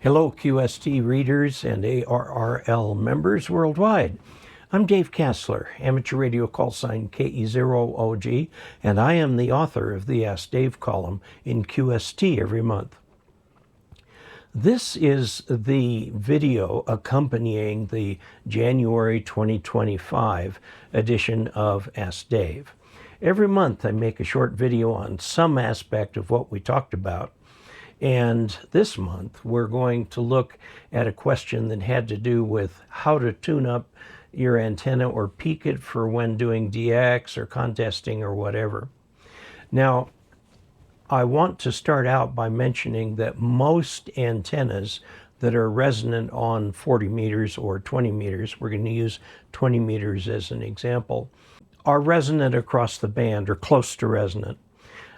Hello, QST readers and ARRL members worldwide. I'm Dave Kassler, amateur radio call sign KE0OG, and I am the author of the Ask Dave column in QST every month. This is the video accompanying the January 2025 edition of Ask Dave. Every month I make a short video on some aspect of what we talked about. And this month, we're going to look at a question that had to do with how to tune up your antenna or peak it for when doing DX or contesting or whatever. Now, I want to start out by mentioning that most antennas that are resonant on 40 meters or 20 meters, we're going to use 20 meters as an example, are resonant across the band or close to resonant.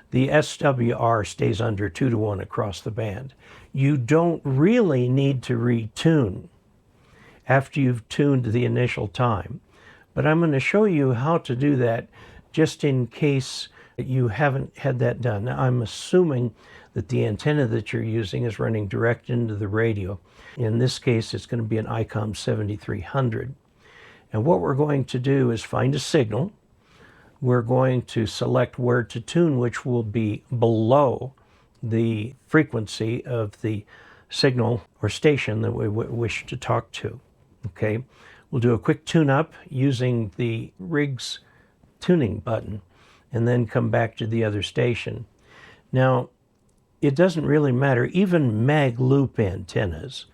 The SWR stays under 2 to 1 across the band. You don't really need to retune after you've tuned the initial time. But I'm going to show you how to do that just in case you haven't had that done. Now, I'm assuming that the antenna that you're using is running direct into the radio. In this case, it's going to be an ICOM 7300. And what we're going to do is find a signal. We're going to select where to tune, which will be below the frequency of the signal or station that we wish to talk to. Okay, we'll do a quick tune-up using the rig's tuning button and then come back to the other station. Now, it doesn't really matter. Even mag loop antennas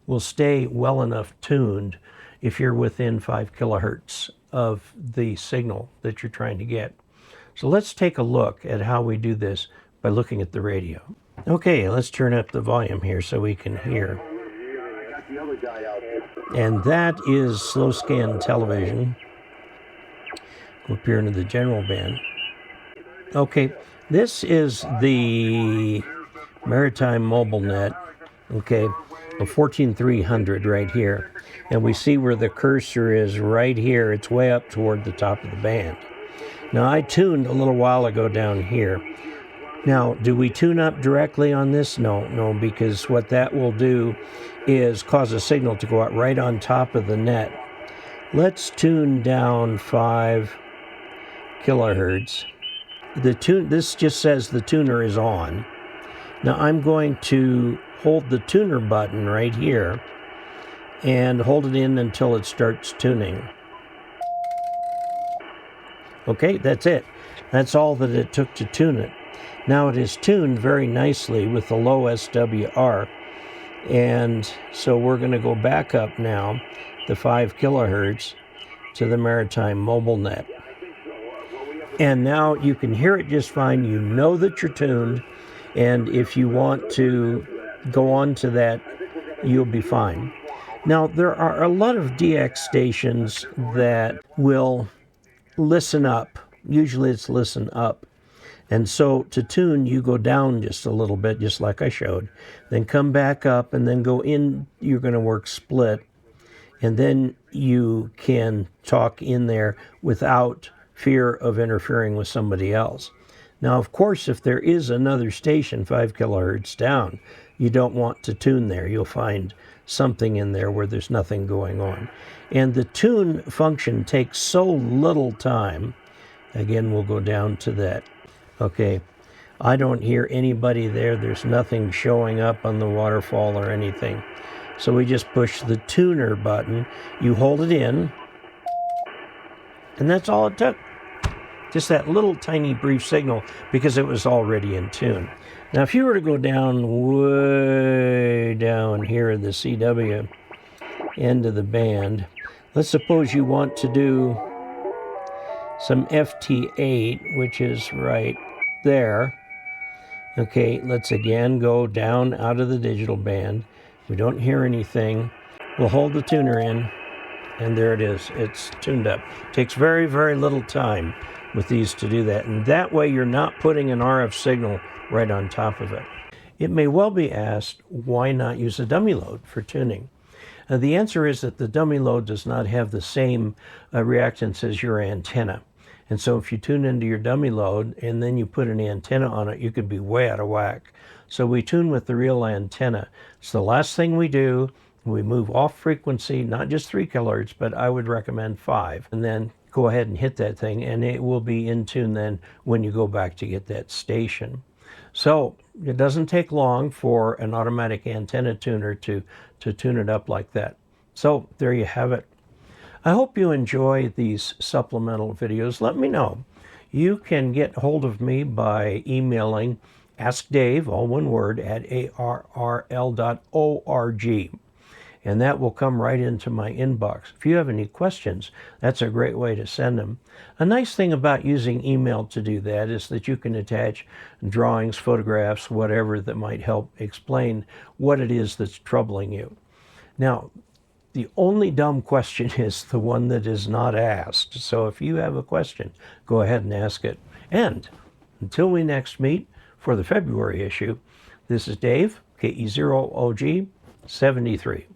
will stay well enough tuned if you're within 5 kilohertz of the signal that you're trying to get. So let's take a look at how we do this by looking at the radio. Okay, let's turn up the volume here so we can hear. And that is slow scan television. Go up here into the general band. Okay, this is the Maritime Mobile Net, okay, a 14300 right here. And we see where the cursor is right here. It's way up toward the top of the band. Now, I tuned a little while ago down here. Now, do we tune up directly on this? No, because what that will do is cause a signal to go out right on top of the net. Let's tune down 5 kilohertz. This just says the tuner is on. Now, I'm going to hold the tuner button right here and hold it in until it starts tuning. Okay, that's it. That's all that it took to tune it. Now it is tuned very nicely with the low SWR. And so we're going to go back up now, the 5 kilohertz, to the Maritime Mobile Net. And now you can hear it just fine. You know that you're tuned. And if you want to go on to that, you'll be fine. Now, there are a lot of DX stations that will listen up. Usually it's listen up. And so to tune, you go down just a little bit, just like I showed. Then come back up and then go in. You're going to work split. And then you can talk in there without fear of interfering with somebody else. Now, of course, if there is another station 5 kilohertz down, you don't want to tune there. You'll find something in there where there's nothing going on. And the tune function takes so little time. Again, we'll go down to that. Okay, I don't hear anybody there. There's nothing showing up on the waterfall or anything. So we just push the tuner button. You hold it in, and that's all it took. Just that little tiny brief signal because it was already in tune. Now, if you were to go down way down here in the CW end of the band, let's suppose you want to do some FT8, which is right there. Okay, let's again go down out of the digital band. We don't hear anything. We'll hold the tuner in, and there it is. It's tuned up. It takes very, very little time with these to do that. And that way you're not putting an RF signal right on top of it. It may well be asked, why not use a dummy load for tuning? The answer is that the dummy load does not have the same reactance as your antenna. And so if you tune into your dummy load and then you put an antenna on it, you could be way out of whack. So we tune with the real antenna. It's the last thing we do. We move off frequency, not just 3 kilohertz, but I would recommend 5. And then go ahead and hit that thing, and it will be in tune then when you go back to get that station. So it doesn't take long for an automatic antenna tuner to tune it up like that. So there you have it. I hope you enjoy these supplemental videos. Let me know. You can get hold of me by emailing Ask Dave, all one word, at arrl.org. And that will come right into my inbox. If you have any questions, that's a great way to send them. A nice thing about using email to do that is that you can attach drawings, photographs, whatever that might help explain what it is that's troubling you. Now, the only dumb question is the one that is not asked. So if you have a question, go ahead and ask it. And until we next meet for the February issue, this is Dave, KE0OG 73.